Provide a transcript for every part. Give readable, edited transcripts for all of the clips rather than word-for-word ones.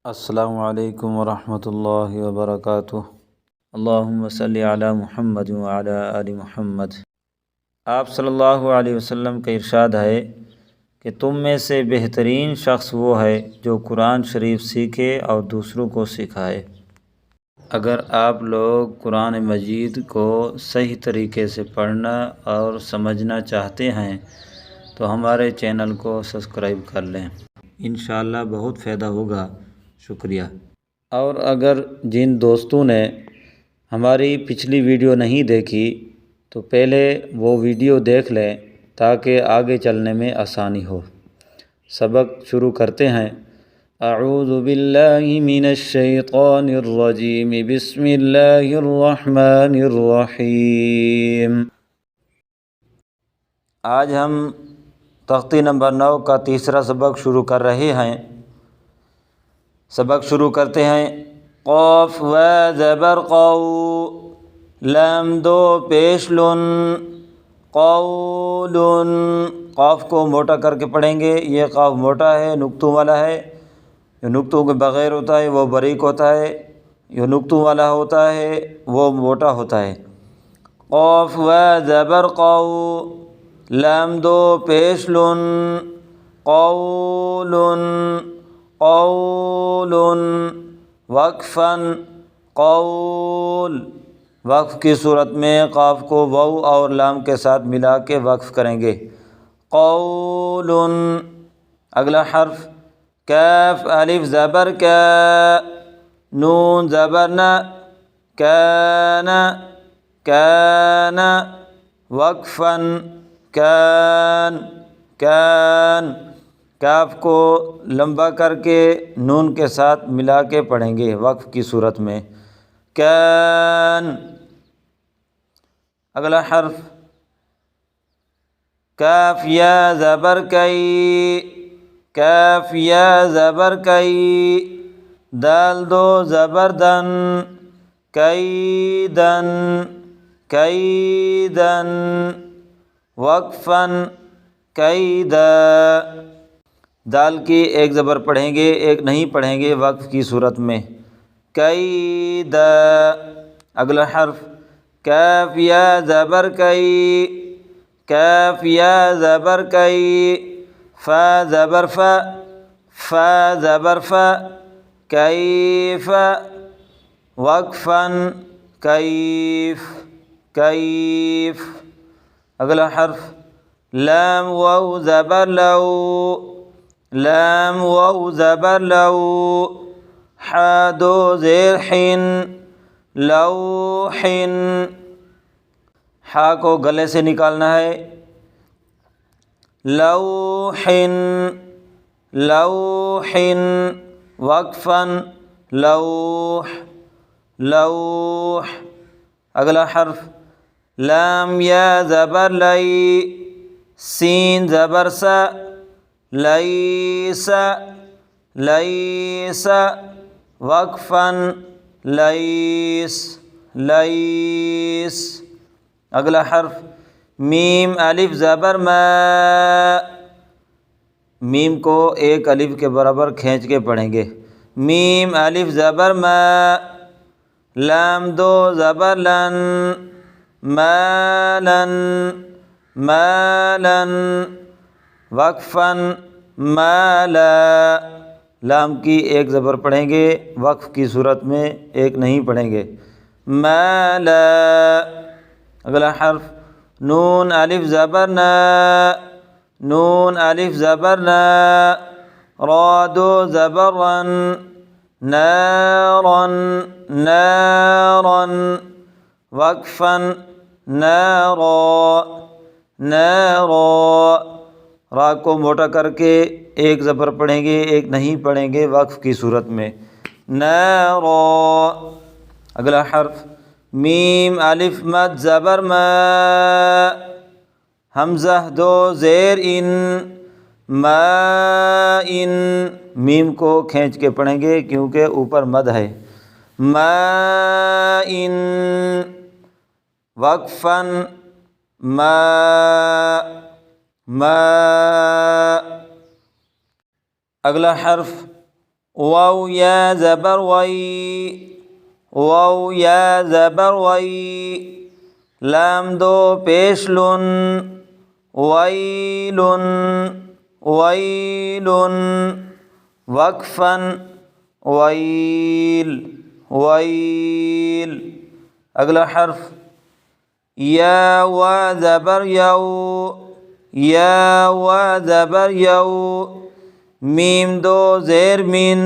السلام علیکم ورحمۃ اللہ وبرکاتہ۔ اللہم صلی علی محمد وعلی آل محمد۔ آپ صلی اللہ علیہ وسلم کا ارشاد ہے کہ تم میں سے بہترین شخص وہ ہے جو قرآن شریف سیکھے اور دوسروں کو سکھائے۔ اگر آپ لوگ قرآن مجید کو صحیح طریقے سے پڑھنا اور سمجھنا چاہتے ہیں تو ہمارے چینل کو سبسکرائب کر لیں، انشاءاللہ بہت فائدہ ہوگا۔ شکریہ۔ اور اگر جن دوستوں نے ہماری پچھلی ویڈیو نہیں دیکھی تو پہلے وہ ویڈیو دیکھ لیں تاکہ آگے چلنے میں آسانی ہو۔ سبق شروع کرتے ہیں۔ اعوذ باللہ من الشیطان الرجیم، بسم اللہ الرحمن الرحیم۔ آج ہم تختی نمبر 9 کا تیسرا سبق شروع کر رہے ہیں۔ سبق شروع کرتے ہیں۔ قاف و زبر قو، لام دو پیش لن، قول، قاف کو موٹا کر کے پڑھیں گے۔ یہ قاف موٹا ہے، نقطوں والا ہے۔ جو نقطوں کے بغیر ہوتا ہے وہ باریک ہوتا ہے، جو نقطوں والا ہوتا ہے وہ موٹا ہوتا ہے۔ قاف و زبر قو، لام دو پیش لن، قول، قول، وقفاً، قول۔ وقف کی صورت میں قاف کو واو اور لام کے ساتھ ملا کے وقف کریں گے۔ قول۔ اگلا حرف کاف الف زبر کا، نون زبر نا، کان، کان، وقفاً، کان، کان۔ کاف کو لمبا کر کے نون کے ساتھ ملا کے پڑھیں گے وقف کی صورت میں، کان۔ اگلا حرف کاف یا زبر کئی، کاف یا زبر کئی، دال دو زبر دن، کیدن، کیدن، وقفاً، کیدا۔ دال کی ایک زبر پڑھیں گے، ایک نہیں پڑھیں گے وقف کی صورت میں، کیدا۔ اگلا حرف کاف یا زبر کئی، کاف یا زبر کئی، فا زبر فا، فا زبر فا، کیف، وقفاً، کیف، کیف۔ اگلا حرف لام واو زبر لو، لام واو زبر لو، حا دو زیر حن، لوحن۔ حا کو گلے سے نکالنا ہے، لوحن، لوحن، وقفاً، لوح، لوح۔ اگلا حرف لام یا زبر لئی، سین زبر سا، لیس، لیس، وقفاً، لیس، لیس۔ اگلا حرف میم الف زبر ما، میم کو ایک الف کے برابر کھینچ کے پڑھیں گے، میم الف زبر ما، لام دو زبر لن، مالن، مالن، وقفاً، مالا۔ لام کی ایک زبر پڑھیں گے وقف کی صورت میں، ایک نہیں پڑھیں گے، مالا۔ اگلا حرف نون الف زبر نا، نون الف زبر نا، را دو زبر رن، نارن، نارن، وقفاً، نارا، نارا۔ را کو موٹا کر کے ایک زبر پڑھیں گے، ایک نہیں پڑھیں گے وقف کی صورت میں، نارا۔ اگلا حرف میم الف مد زبر ما، حمزہ دو زیر ان، ما ان۔ میم کو کھینچ کے پڑھیں گے کیونکہ اوپر مد ہے، ما ان، وقفاً، ما، ما۔ اگلا حرف واو یا زبر وئی، واو یا زبر وئی، لام دو پیش لن، ویلن ویلن، وقفاً ویل ویل۔ اگلا حرف یا و زبر یو، یا و زبر یو، میم دو زیر من،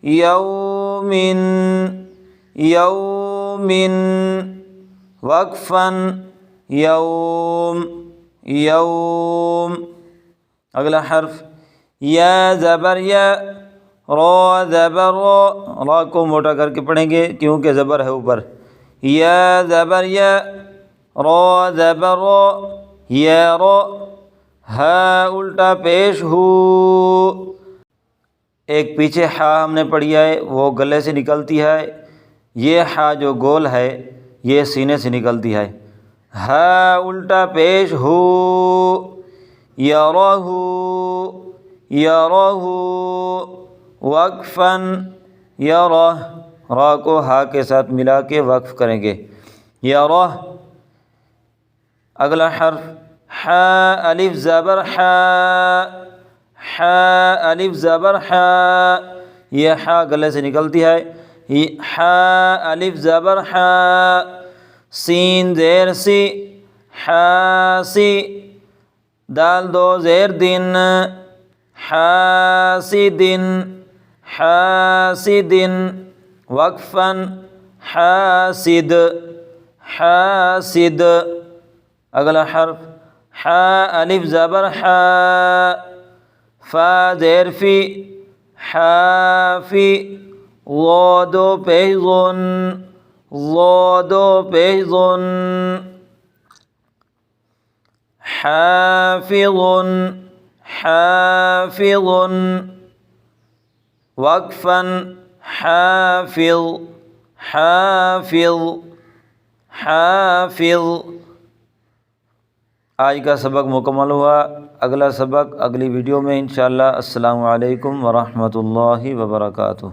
یومن یومن، وقفاً یوم یوم۔ اگلا حرف یا زبر یا، را زبر را، را کو موٹا کر کے پڑھیں گے کیونکہ زبر ہے اوپر، یا زبر یا، را زبر را، یا را، ہا الٹا پیش ہو، ایک پیچھے ہا ہم نے پڑھی ہے وہ گلے سے نکلتی ہے، یہ ہا جو گول ہے یہ سینے سے نکلتی ہے، ہا الٹا پیش ہو، یرہ یرہ، وقفاً یرہ، را کو ہا کے ساتھ ملا کے وقف کریں گے، یرہ۔ اگلا حرف حا الف زبر حا، حا الف زبر حا، یہ حا گلے سے نکلتی ہے، حا الف زبر حا، سین زیر سی، حاسی، دال دو زیر دن، حاسدن حاسدن، وقفاً حاسد حاسد۔ اگلا حرف حا الف زبر حا، فا زیر فی، حافی، ضا دو پیش ظن، ضا دو پیش ظن، حافظ حافظ، وقفاً حافظ حافظ حافظ۔ آج کا سبق مکمل ہوا، اگلا سبق اگلی ویڈیو میں انشاءاللہ۔ السلام علیکم ورحمۃ اللہ وبرکاتہ۔